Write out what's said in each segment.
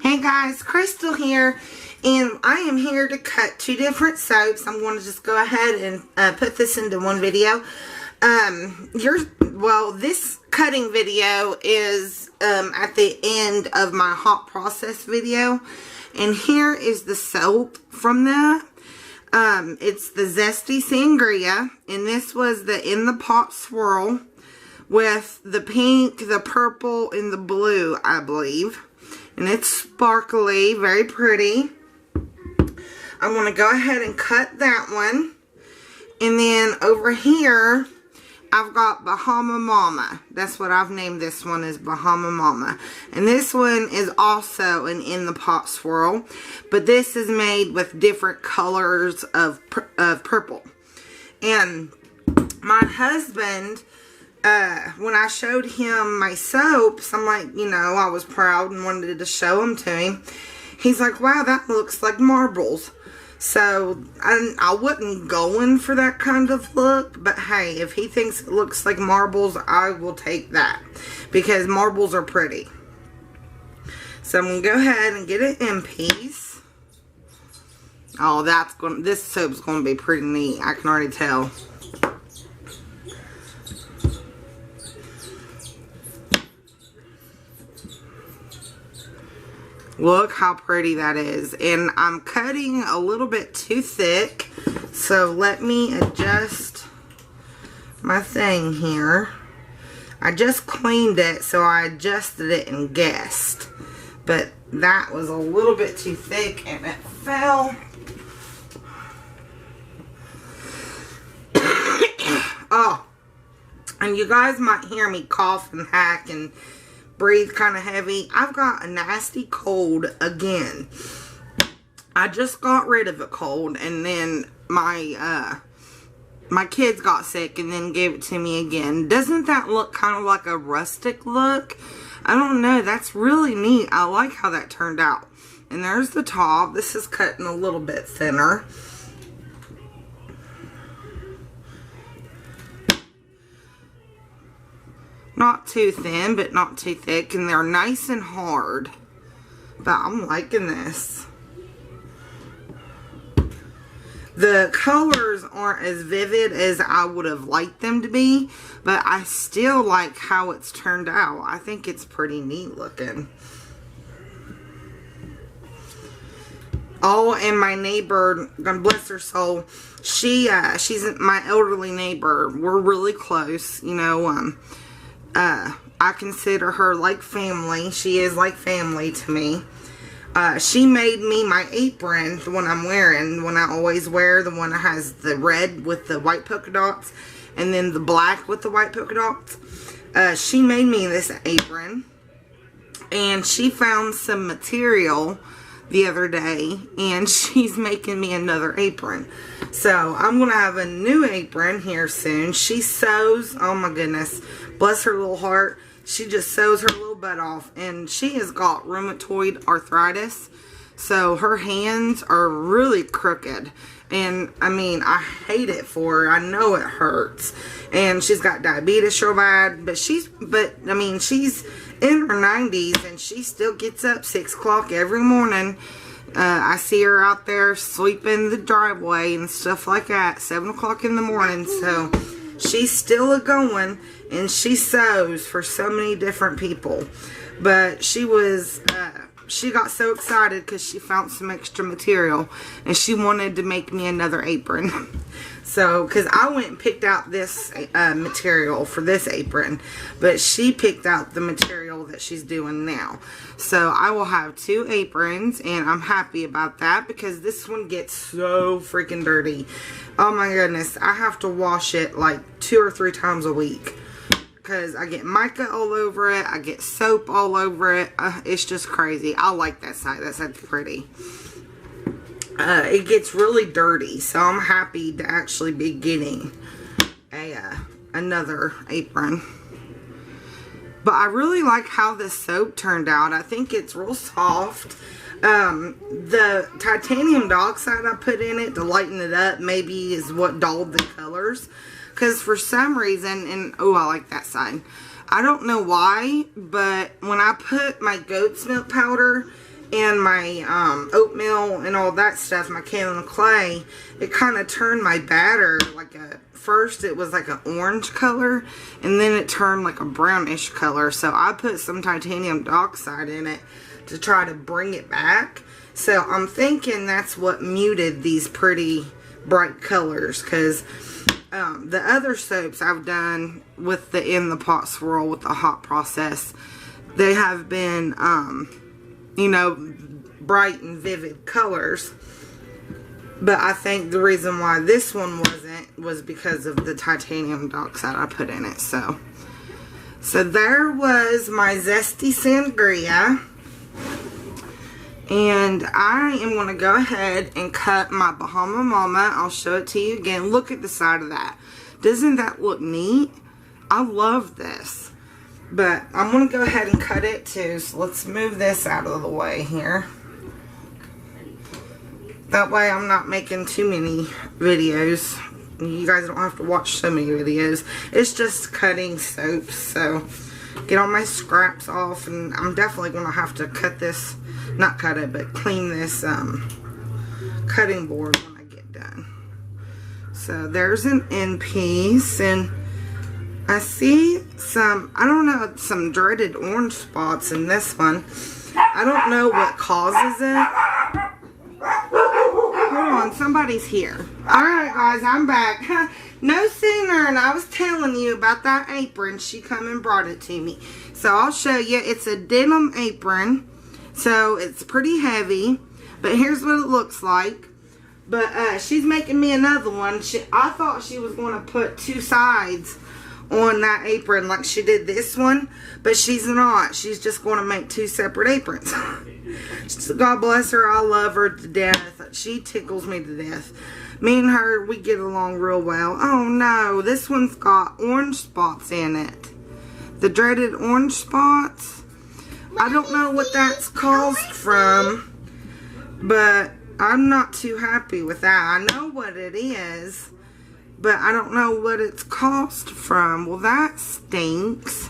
Hey guys, Crystal here, and I am here to cut two different soaps. I'm going to just go ahead and put this into one video. This cutting video is at the end of my hot process video, and here is the soap from that. It's the Zesty Sangria, and this was the In the Pot swirl with the pink, the purple, and the blue, I believe. And it's sparkly, very pretty. I'm going to go ahead and cut that one. And then over here, I've got Bahama Mama. That's what I've named this one, is Bahama Mama. And this one is also an In the Pot swirl. But this is made with different colors of purple. And my husband, when I showed him my soaps, I'm like, you know, I was proud and wanted to show them to him. He's like, wow, that looks like marbles. So, I wasn't going for that kind of look, but hey, if he thinks it looks like marbles, I will take that, because marbles are pretty. So, I'm going to go ahead and get it in piece. Oh, this soap's going to be pretty neat, I can already tell. Look how pretty that is. And I'm cutting a little bit too thick, so let me adjust my thing here. I just cleaned it, so I adjusted it and guessed. But that was a little bit too thick and it fell. Oh, and you guys might hear me cough and hack and breathe kind of heavy. I've got a nasty cold again. I just got rid of a cold, and then my kids got sick and then gave it to me again. Doesn't that look kind of like a rustic look? I don't know. That's really neat. I like how that turned out. And there's the top. This is cutting a little bit thinner. Not too thin, but not too thick. And they're nice and hard. But I'm liking this. The colors aren't as vivid as I would have liked them to be. But I still like how it's turned out. I think it's pretty neat looking. Oh, and my neighbor, God bless her soul, she's my elderly neighbor. We're really close, you know. I consider her like family. She is like family to me. She made me my apron, the one I'm wearing, the one I always wear, the one that has the red with the white polka dots, and then the black with the white polka dots. She made me this apron, and she found some material the other day, and she's making me another apron. So I'm gonna have a new apron here soon. She sews, oh my goodness, bless her little heart, she just sews her little butt off, and she has got rheumatoid arthritis, so her hands are really crooked. And I mean, I hate it for her. I know it hurts. And she's got diabetes so bad, but she's in her 90s and she still gets up 6 o'clock every morning. I see her out there sweeping the driveway and stuff like that, 7 o'clock in the morning. So she's still a-going, and she sews for so many different people. But she was, she got so excited because she found some extra material, and she wanted to make me another apron. So, because I went and picked out this material for this apron, but she picked out the material that she's doing now. So, I will have 2 aprons, and I'm happy about that because this one gets so freaking dirty. Oh my goodness, I have to wash it like 2 or 3 times a week because I get mica all over it, I get soap all over it. It's just crazy. I like that side. That side's pretty. It gets really dirty, so I'm happy to actually be getting another apron. But I really like how this soap turned out. I think it's real soft. The titanium dioxide I put in it to lighten it up maybe is what dulled the colors. Because for some reason, and oh, I like that side. I don't know why, but when I put my goat's milk powder and my oatmeal and all that stuff, my kale and clay, it kind of turned my batter like first it was like an orange color, and then it turned like a brownish color. So I put some titanium dioxide in it to try to bring it back. So I'm thinking that's what muted these pretty bright colors, because the other soaps I've done with the in the pot swirl with the hot process, they have been you know, bright and vivid colors. But I think the reason why this one wasn't was because of the titanium dioxide I put in it. So there was my Zesty Sangria. And I am going to go ahead and cut my Bahama Mama. I'll show it to you again. Look at the side of that. Doesn't that look neat? I love this. But I'm going to go ahead and cut it too. So let's move this out of the way here. That way I'm not making too many videos. You guys don't have to watch so many videos. It's just cutting soaps. So get all my scraps off. And I'm definitely going to have to cut this. Not cut it, but clean this cutting board when I get done. So there's an end piece. And I see some, I don't know, some dreaded orange spots in this one. I don't know what causes it. Hold on, somebody's here. Alright guys, I'm back. No sooner and I was telling you about that apron, she come and brought it to me. So I'll show you. It's a denim apron. So it's pretty heavy. But here's what it looks like. But she's making me another one. I thought she was going to put two sides on that apron like she did this one, but she's not. She's just going to make two separate aprons. God bless her. I love her to death. She tickles me to death. Me and her, we get along real well. Oh no, this one's got orange spots in it. The dreaded orange spots. I don't know what that's caused from, but I'm not too happy with that. I know what it is, but I don't know what it's caused from. Well, that stinks.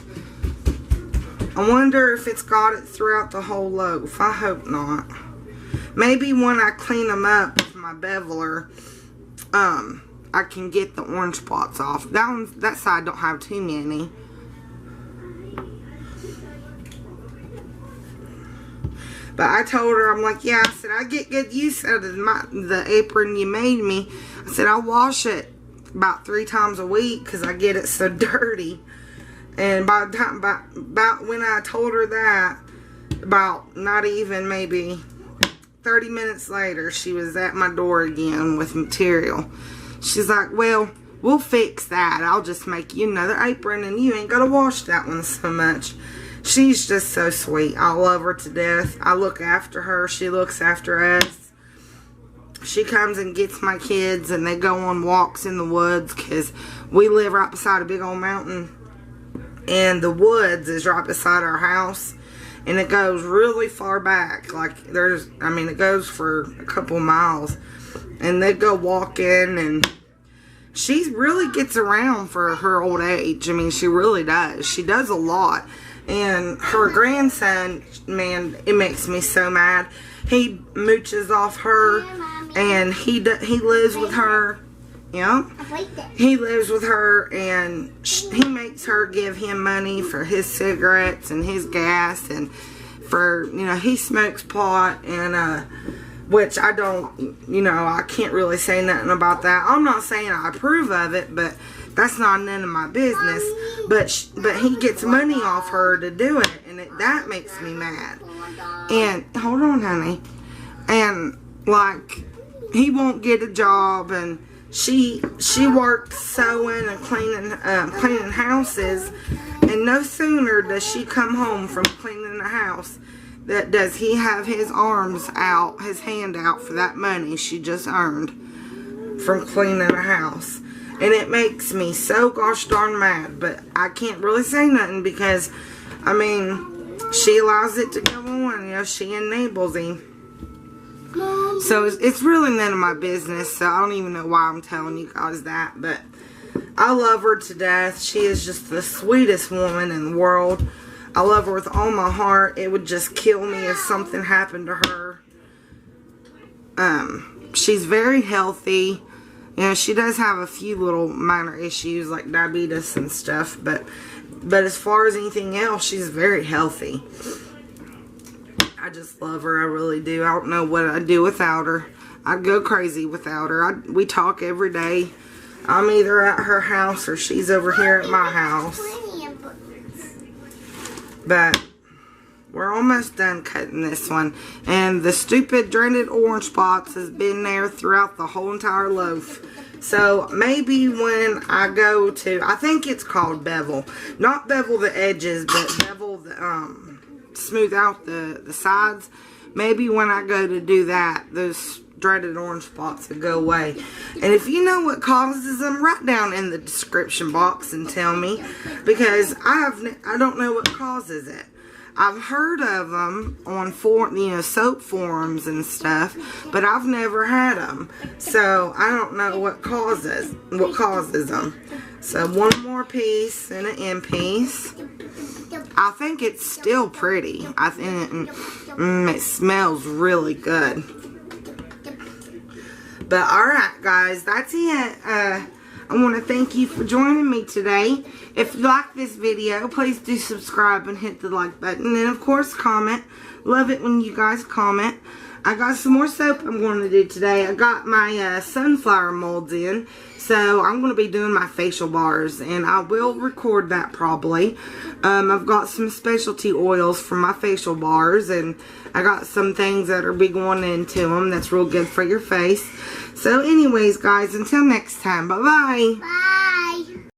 I wonder if it's got it throughout the whole loaf. I hope not. Maybe when I clean them up with my beveler, I can get the orange spots off. That side don't have too many. But I told her, I'm like, yeah, I said, I get good use out of the apron you made me. I said, I wash it about 3 times a week because I get it so dirty. And by the time, about when I told her that, about not even maybe 30 minutes later, she was at my door again with material. She's like, well, we'll fix that. I'll just make you another apron and you ain't got to wash that one so much. She's just so sweet. I love her to death. I look after her. She looks after us. She comes and gets my kids and they go on walks in the woods because we live right beside a big old mountain. And the woods is right beside our house. And it goes really far back. Like it goes for a couple miles. And they go walking and she really gets around for her old age. I mean, she really does. She does a lot. And her grandson, man, it makes me so mad. He mooches off her, and he lives with her. Yeah, he lives with her, and he makes her give him money for his cigarettes and his gas, and for, you know, he smokes pot, and which I don't, you know, I can't really say nothing about that. I'm not saying I approve of it, but that's not none of my business. But he gets money off her to do it, and that makes me mad. And hold on, honey. And like, he won't get a job, and she works sewing and cleaning houses. And no sooner does she come home from cleaning the house, does he have his arms out, his hand out for that money she just earned from cleaning the house. And it makes me so gosh darn mad. But I can't really say nothing because, I mean, she allows it to go on. You know, she enables him. So it's really none of my business. So I don't even know why I'm telling you guys that. But I love her to death. She is just the sweetest woman in the world. I love her with all my heart. It would just kill me if something happened to her. She's very healthy. You know, she does have a few little minor issues like diabetes and stuff, but as far as anything else, she's very healthy. I just love her. I really do. I don't know what I'd do without her. I'd go crazy without her. We talk every day. I'm either at her house or she's over here at my house. But we're almost done cutting this one. And the stupid dreaded orange spots has been there throughout the whole entire loaf. So maybe when I go to, I think it's called bevel. Not bevel the edges, but bevel the, smooth out the sides. Maybe when I go to do that, those dreaded orange spots will go away. And if you know what causes them, write down in the description box and tell me, because I don't know what causes it. I've heard of them on soap forums and stuff, but I've never had them, so I don't know what causes them. So one more piece and an end piece. I think it's still pretty. I think it smells really good. But alright guys, that's it. I want to thank you for joining me today. If you like this video, please do subscribe and hit the like button. And of course, comment. Love it when you guys comment. I got some more soap I'm going to do today. I got my sunflower molds in. So I'm going to be doing my facial bars. And I will record that probably. I've got some specialty oils for my facial bars. And I got some things that are be going into them that's real good for your face. So anyways, guys, until next time. Bye-bye. Bye.